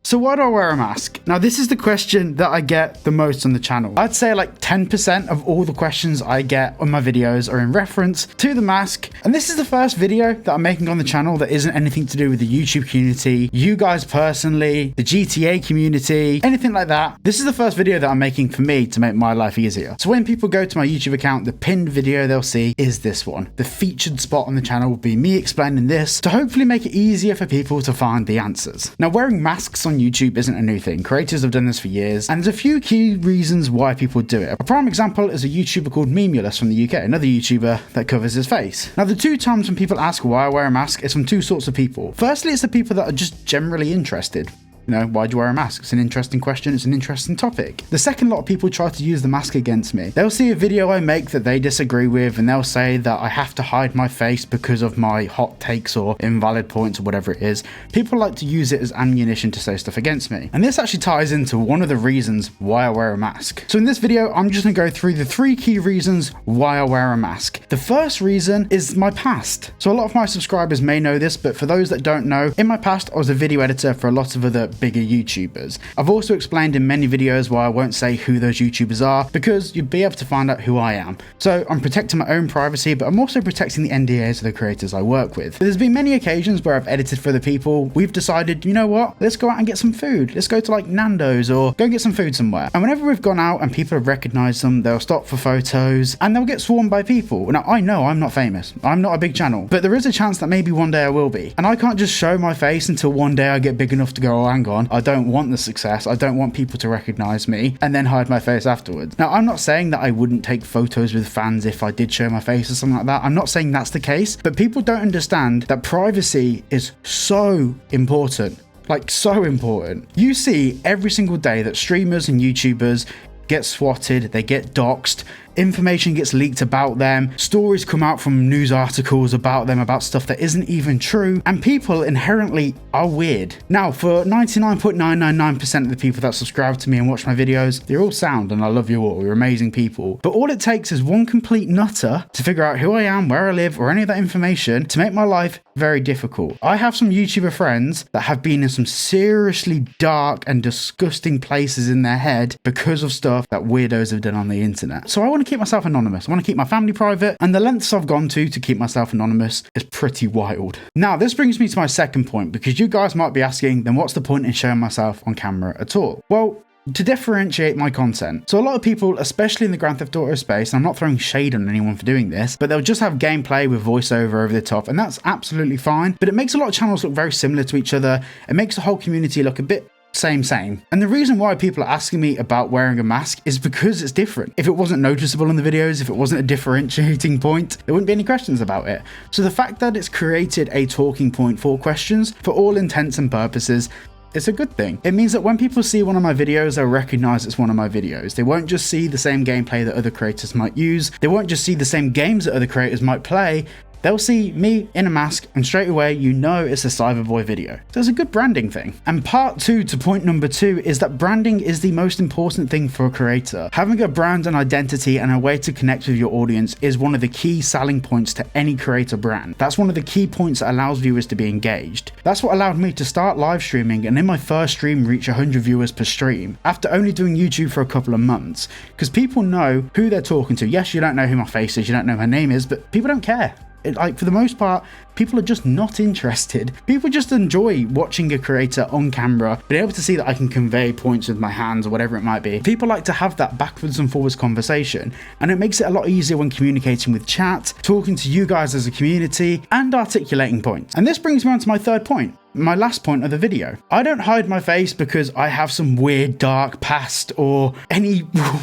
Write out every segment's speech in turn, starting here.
So why do I wear a mask? Now this is the question that I get the most on the channel. I'd say like 10% of all the questions I get on my videos are in reference to the mask. And this is the first video that I'm making on the channel that isn't anything to do with the YouTube community, you guys personally, the GTA community, anything like that. This is the first video that I'm making for me to make my life easier. So when people go to my YouTube account, the pinned video they'll see is this one. The featured spot on the channel will be me explaining this to hopefully make it easier for people to find the answers. Now wearing masks on YouTube isn't a new thing. Creators have done this for years, and there's a few key reasons why people do it. A prime example is a YouTuber called Memulus from the UK, another YouTuber that covers his face. Now the two times when people ask why I wear a mask is from two sorts of people. Firstly, it's the people that are just generally interested. You know, why do you wear a mask? It's an interesting question, it's an interesting topic. The second lot of people try to use the mask against me. They'll see a video I make that they disagree with and they'll say that I have to hide my face because of my hot takes or invalid points or whatever it is. People like to use it as ammunition to say stuff against me. And this actually ties into one of the reasons why I wear a mask. So in this video, I'm just gonna go through the 3 key reasons why I wear a mask. The first reason is my past. So a lot of my subscribers may know this, but for those that don't know, in my past, I was a video editor for a lot of other bigger YouTubers. I've also explained in many videos why I won't say who those YouTubers are because you'd be able to find out who I am. So I'm protecting my own privacy, but I'm also protecting the NDAs of the creators I work with. There's been many occasions where I've edited for other people. We've decided, you know what, let's go out and get some food. Let's go to like Nando's or go get some food somewhere. And whenever we've gone out and people have recognized them, they'll stop for photos and they'll get swarmed by people. Now I know I'm not famous. I'm not a big channel, but there is a chance that maybe one day I will be. And I can't just show my face until one day I get big enough to go, oh, hang on, I don't want the success. I don't want people to recognize me and then hide my face afterwards. Now, I'm not saying that I wouldn't take photos with fans if I did show my face or something like that. I'm not saying that's the case, but people don't understand that privacy is so important. Like, so important. You see every single day that streamers and YouTubers get swatted, they get doxxed, information gets leaked about them, stories come out from news articles about them, about stuff that isn't even true, and people inherently are weird. Now, for 99.999% of the people that subscribe to me and watch my videos, they're all sound and I love you all, you're amazing people. But all it takes is one complete nutter to figure out who I am, where I live, or any of that information to make my life very difficult. I have some YouTuber friends that have been in some seriously dark and disgusting places in their head because of stuff that weirdos have done on the internet. So I want to keep myself anonymous. I want to keep my family private, and the lengths I've gone to keep myself anonymous is pretty wild. Now, this brings me to my second point, because you guys might be asking, then what's the point in showing myself on camera at all? Well, to differentiate my content. So a lot of people, especially in the Grand Theft Auto space, and I'm not throwing shade on anyone for doing this, but they'll just have gameplay with voiceover over the top, and that's absolutely fine, but it makes a lot of channels look very similar to each other. It makes the whole community look a bit same. And the reason why people are asking me about wearing a mask is because it's different. If it wasn't noticeable in the videos, if it wasn't a differentiating point, there wouldn't be any questions about it. So the fact that it's created a talking point for questions, for all intents and purposes, it's a good thing. It means that when people see one of my videos, they'll recognize it's one of my videos. They won't just see the same gameplay that other creators might use. They won't just see the same games that other creators might play. They'll see me in a mask and straight away you know it's a Cyberboy video. So it's a good branding thing. And part 2 to point number 2 is that branding is the most important thing for a creator. Having a brand and identity and a way to connect with your audience is one of the key selling points to any creator brand. That's one of the key points that allows viewers to be engaged. That's what allowed me to start live streaming and in my first stream reach 100 viewers per stream after only doing YouTube for a couple of months, because people know who they're talking to. Yes, you don't know who my face is, you don't know who my name is, but people don't care. Like, for the most part, people are just not interested. People just enjoy watching a creator on camera, being able to see that I can convey points with my hands or whatever it might be. People like to have that backwards and forwards conversation, and it makes it a lot easier when communicating with chat, talking to you guys as a community, and articulating points. And this brings me on to my third point. My last point of the video. I don't hide my face because I have some weird dark past or any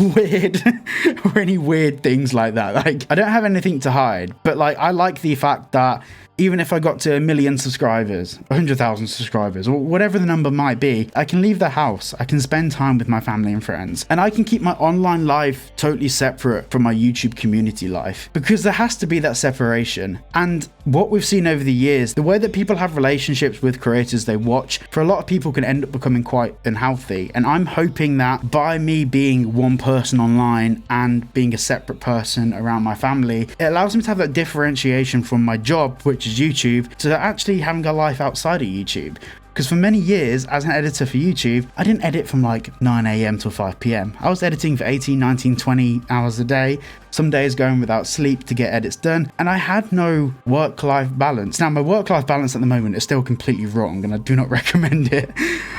weird things like that. Like, I don't have anything to hide, but like, I like the fact that even if I got to 1 million subscribers, 100,000 subscribers, or whatever the number might be, I can leave the house, I can spend time with my family and friends, and I can keep my online life totally separate from my YouTube community life, because there has to be that separation. And what we've seen over the years, the way that people have relationships with creators they watch, for a lot of people can end up becoming quite unhealthy. And I'm hoping that by me being one person online and being a separate person around my family, it allows me to have that differentiation from my job, which is YouTube, to actually having a life outside of YouTube. Because for many years as an editor for YouTube, I didn't edit from like 9 a.m. till 5 p.m. I was editing for 18, 19, 20 hours a day, some days going without sleep to get edits done, and I had no work-life balance. Now, my work-life balance at the moment is still completely wrong, and I do not recommend it.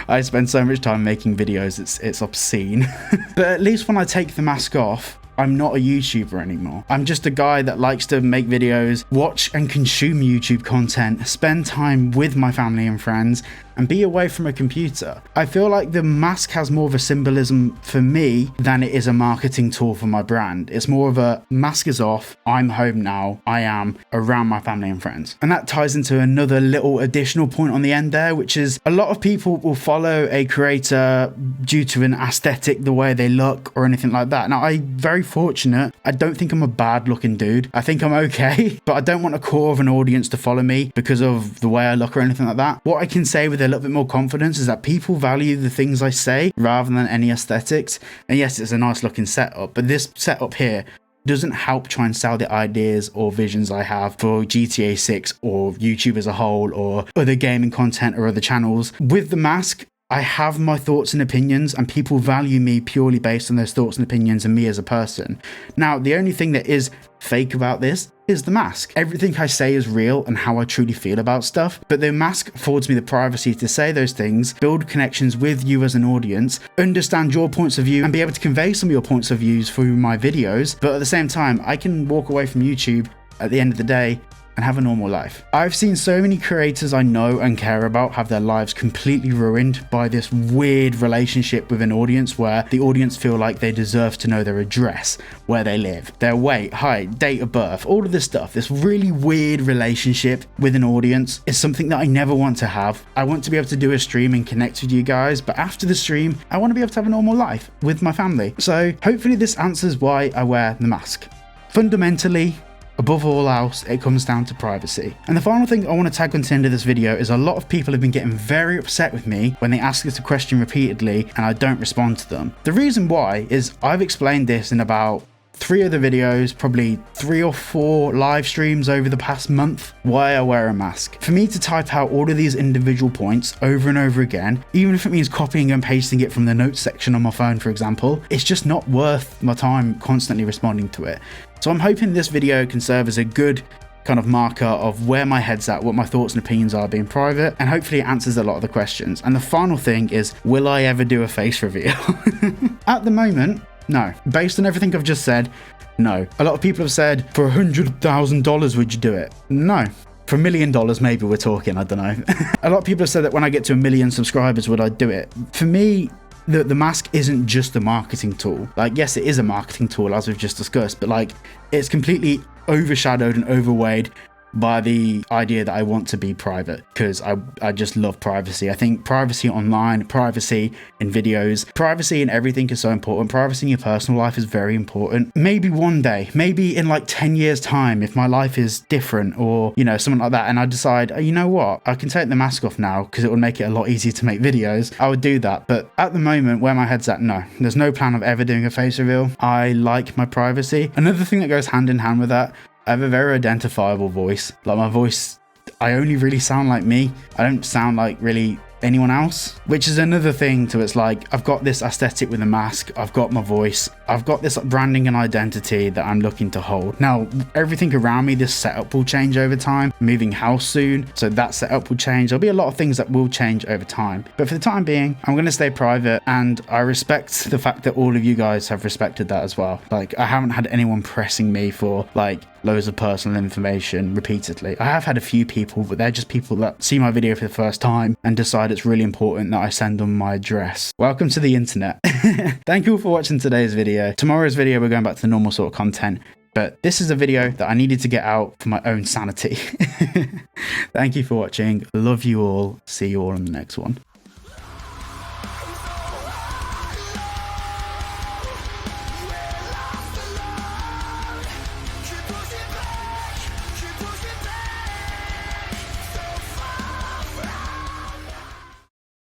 I spend so much time making videos, it's obscene. But at least when I take the mask off, I'm not a YouTuber anymore. I'm just a guy that likes to make videos, watch and consume YouTube content, spend time with my family and friends, and be away from a computer. I feel like the mask has more of a symbolism for me than it is a marketing tool for my brand. It's more of a mask is off, I'm home now, I am around my family and friends. And that ties into another little additional point on the end there, which is a lot of people will follow a creator due to an aesthetic, the way they look or anything like that. Now, I'm very fortunate. I don't think I'm a bad looking dude. I think I'm okay, but I don't want a core of an audience to follow me because of the way I look or anything like that. What I can say with a little bit more confidence is that people value the things I say rather than any aesthetics. And yes, it's a nice looking setup, but this setup here doesn't help try and sell the ideas or visions I have for GTA 6 or YouTube as a whole or other gaming content or other channels. With the mask, I have my thoughts and opinions, and people value me purely based on those thoughts and opinions and me as a person. Now, the only thing that is fake about this is the mask. Everything I say is real and how I truly feel about stuff, but the mask affords me the privacy to say those things, build connections with you as an audience, understand your points of view, and be able to convey some of your points of views through my videos. But at the same time, I can walk away from YouTube at the end of the day and have a normal life. I've seen so many creators I know and care about have their lives completely ruined by this weird relationship with an audience where the audience feel like they deserve to know their address, where they live, their weight, height, date of birth, all of this stuff. This really weird relationship with an audience is something that I never want to have. I want to be able to do a stream and connect with you guys, but after the stream, I want to be able to have a normal life with my family. So hopefully this answers why I wear the mask. Fundamentally, above all else, it comes down to privacy. And the final thing I want to tag onto the end of this video is a lot of people have been getting very upset with me when they ask us a question repeatedly and I don't respond to them. The reason why is I've explained this in about 3 other videos, probably 3 or 4 live streams over the past month, why I wear a mask. For me to type out all of these individual points over and over again, even if it means copying and pasting it from the notes section on my phone, for example, it's just not worth my time constantly responding to it. So I'm hoping this video can serve as a good kind of marker of where my head's at, what my thoughts and opinions are being private, and hopefully it answers a lot of the questions. And the final thing is, will I ever do a face reveal? At the moment, no. Based on everything I've just said, no. A lot of people have said, for $100,000 would you do it? No. For $1 million maybe we're talking, I don't know. A lot of people have said that when I get to 1 million subscribers would I do it? For me, the mask isn't just a marketing tool. Like, yes, it is a marketing tool as we've just discussed, but like, it's completely overshadowed and overweighed by the idea that I want to be private, because I just love privacy. I think privacy online, privacy in videos, privacy in everything is so important. Privacy in your personal life is very important. Maybe one day, maybe in like 10 years time, if my life is different or, you know, something like that, and I decide, oh, you know what, I can take the mask off now because it would make it a lot easier to make videos, I would do that. But at the moment, where my head's at, no, there's no plan of ever doing a face reveal. I like my privacy. Another thing that goes hand in hand with that, I have a very identifiable voice. Like, my voice, I only really sound like me. I don't sound like really anyone else, which is another thing to it's like, I've got this aesthetic with a mask, I've got my voice, I've got this branding and identity that I'm looking to hold. Now, everything around me, this setup will change over time. Moving house soon, so that setup will change. There'll be a lot of things that will change over time. But for the time being, I'm going to stay private, and I respect the fact that all of you guys have respected that as well. Like, I haven't had anyone pressing me for like loads of personal information repeatedly. I have had a few people, but they're just people that see my video for the first time and decide it's really important that I send them my address. Welcome to the internet. Thank you all for watching today's video. Tomorrow's video, we're going back to the normal sort of content, but this is a video that I needed to get out for my own sanity. Thank you for watching. Love you all. See you all in the next one.